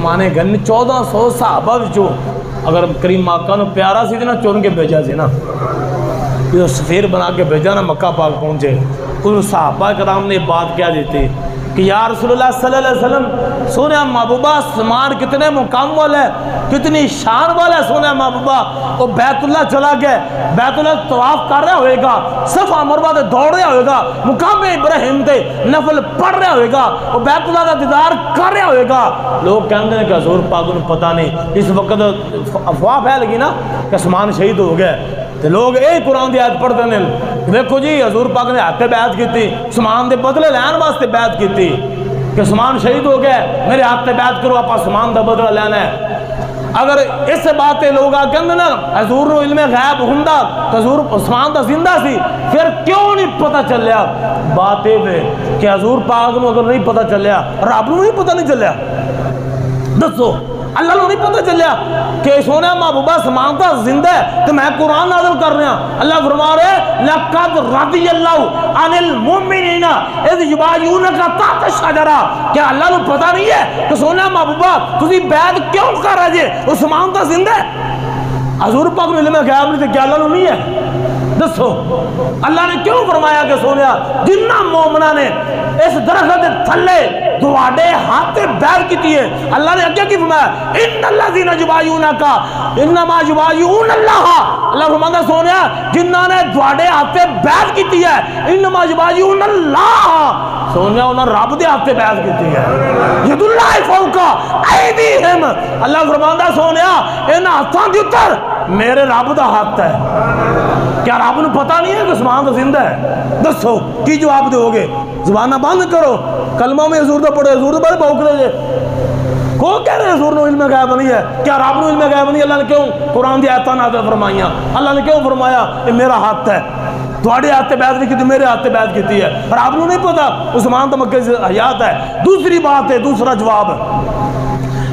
عثمان غنی 1400 صحابہ وچوں اگر کریم آقا نو پیارا سی نا چن کے بھیجا سی نا، یہ سفیر بنا کے بھیجا نا مکہ پاک پہنچے، ان صحابہ کرام نے بات کیا دیتی کہ یا رسول اللہ صلی اللہ علیہ وسلم سونے محبوبہ عثمان کتنے مقام والا ہے، کتنی شان والا ہے سونے محبوبہ، وہ بیت اللہ چلا گیا، بیت اللہ طواف کر رہا ہوئے گا، صفا مروہ تے دوڑ رہا ہوئے گا، مقام ابراہیم تے نفل پڑھ رہا ہوئے گا، وہ بیت اللہ کا دیدار کر رہا ہوئے گا۔ لوگ کہتے ہیں کہ حضور پاک کو پتہ نہیں، اس وقت افواہ پھیل گئی نا کہ عثمان شہید ہو گیا، تو لوگ ایک قرآن دی آیت پڑھتے ہیں، دیکھو جی حضور پاک نے ہاتھ بیعت کی تھی، عثمان دے بدلے لین واسطے بیعت کی تھی کہ عثمان شہید ہو گئے، میرے ہاتھ تے بیعت کرو، آپ عثمان دا بدلہ لینا ہے۔ اگر اس باتیں لوگ آکھیں نا حضور نو علم غیب ہوندا تو حضور عثمان دا زندہ سی، پھر کیوں نہیں پتہ چلیا؟ باتیں پہ کہ حضور پاک نو اگر نہیں پتہ چلیا، رب نو نہیں پتہ نہیں چلیا، دسو اللہ نو نہیں پتہ چلیا کہ سونے محبوبہ عثمان تا زندہ ہے تو میں قرآن نازل کر رہا ہوں۔ اللہ فرما رہے لَقَدْ رَضِيَ اللَّهُ عَنِ الْمُؤْمِنِينَ اِذْ يُبَايِعُونَكَ تَحْتَ الشَّجَرَةِ، کیا اللہ نو پتہ نہیں ہے کہ سونے محبوبہ تسی بیعت کیوں کر رہے جے؟ عثمان تا زندہ ہے، حضور پاک نے علم غیب نہیں تھے، کیا اللہ نو نہیں ہے؟ دسو اللہ نے کیوں فرمایا کہ سونیا جنہ مومنہ نے اس درخت تھلے دواڑے ہاتھ بیعت کی ہے، اللہ نے اگے کی فرمایا ان الذین یبایعونک انما یبایعون اللہ، اللہ فرماتا سونیا جنہ نے دواڑے ہاتھ بیعت کی ہے انما یبایعون اللہ، سونیا انہوں نے رب دے ہاتھ بیعت کی ہے، ید اللہ فوق ایدیہم، اللہ فرماتا سونیا ان ہاتھاں دی اتر میرے رب دا ہاتھ ہے۔ کیا رب نو پتہ نہیں ہے کہ عثمان تو زندہ ہے؟ دسو کی جواب دو گے؟ زبانہ بند کرو، کلمہ میں حضور تو پڑھو، حضور تو بڑے بھوک رہے جے، کو کہہ رہے حضور نو علم غیب نہیں ہے؟ کیا رب نو علم غیب نہیں؟ اللہ نے کیوں قرآن دی آیتاں نازل فرمائیاں؟ اللہ نے کیوں فرمایا یہ میرا ہاتھ ہے، تھوڑے ہاتھ بیعت نہیں کی، میرے ہاتھ بیعت کی ہے، اور آپ نو نہیں پتا عثمان تو مکہ سے حیات ہے۔ دوسری بات ہے، دوسرا جواب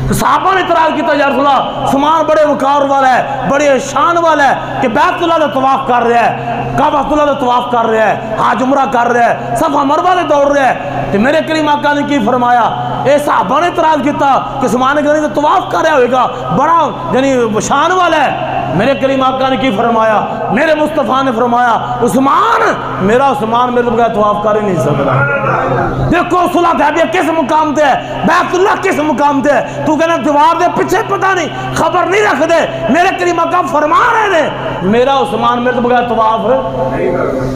صحابہ نے اعتراض کیتا یا رسول اللہ عثمان بڑے وقار والا ہے، بڑے شان والا ہے کہ بیت اللہ کا طواف کر رہا ہے، کعبہ اللہ کا طواف کر رہا ہے، حج عمرہ کر رہا ہے، صفا مروہ سے دوڑ رہا ہے، تو میرے کریم آقا نے کی فرمایا؟ اے صحابہ نے اعتراض کیتا کہ عثمان غنی تو طواف کر رہا ہوئے گا، بڑا یعنی شان والا ہے، میرے کریم آقا نے کی فرمایا؟ میرے مصطفیٰ نے فرمایا عثمان میرا عثمان میرے بغیر طواف کر ہی نہیں سکتا۔ دیکھو صلح حدیبیہ کس مقام تے ہے، بیت اللہ کس مقام تے ہے، تو کہنا دیوار دے پیچھے پتہ نہیں خبر نہیں رکھ دے، میرے کریم آقا فرما رہے ہیں میرا عثمان میرے بغیر طواف ہے۔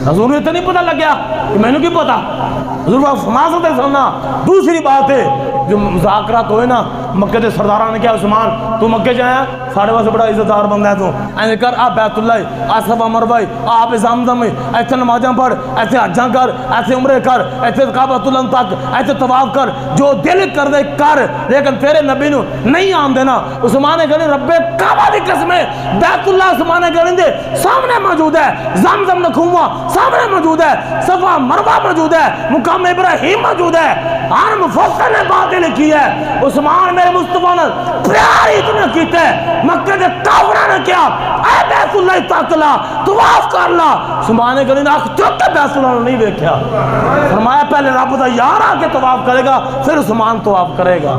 حضور نے اتنا نہیں پتہ لگ گیا کہ میں نے کی پتا؟ حضور آپ فرما سکتے سننا۔ دوسری بات ہے جو مذاکرات ہوئے نا مکہ دے سرداران نے کیا عثمان تو مکہ جایا ساڑھے واسے بڑا عزت دار بندہ ہے، تو ایسے کر آپ بیت اللہ صفا مروہ آپ زمزم ایسے نمازاں پڑھ، ایسے حجاں کر، ایسے عمرے کر، ایسے کعبۃ اللہ تک ایسے طواف کر، جو دل کر دے کر، لیکن تیرے نبی نو نہیں آن دینا۔ عثمان غنی رب کعبہ دی قسم ہے بیت اللہ عثمان غنی دے سامنے موجود ہے، زمزم نکھواں سامنے موجود ہے، صفا مروہ موجود ہے، مقام ابراہیم موجود ہے، ہر مفسر نے باتیں لکھی ہے عثمان میرے مصطفیٰ نے پیار اتنا کیتا ہے، مکہ دے کافراں نے کیا اے بیت اللہ تک لا طواف کر لا، عثمان غنی نے آنکھ چوک کے بیت اللہ نہیں دیکھا، فرمایا پہلے رب دا یار آ کے طواف کرے گا پھر عثمان طواف کرے گا۔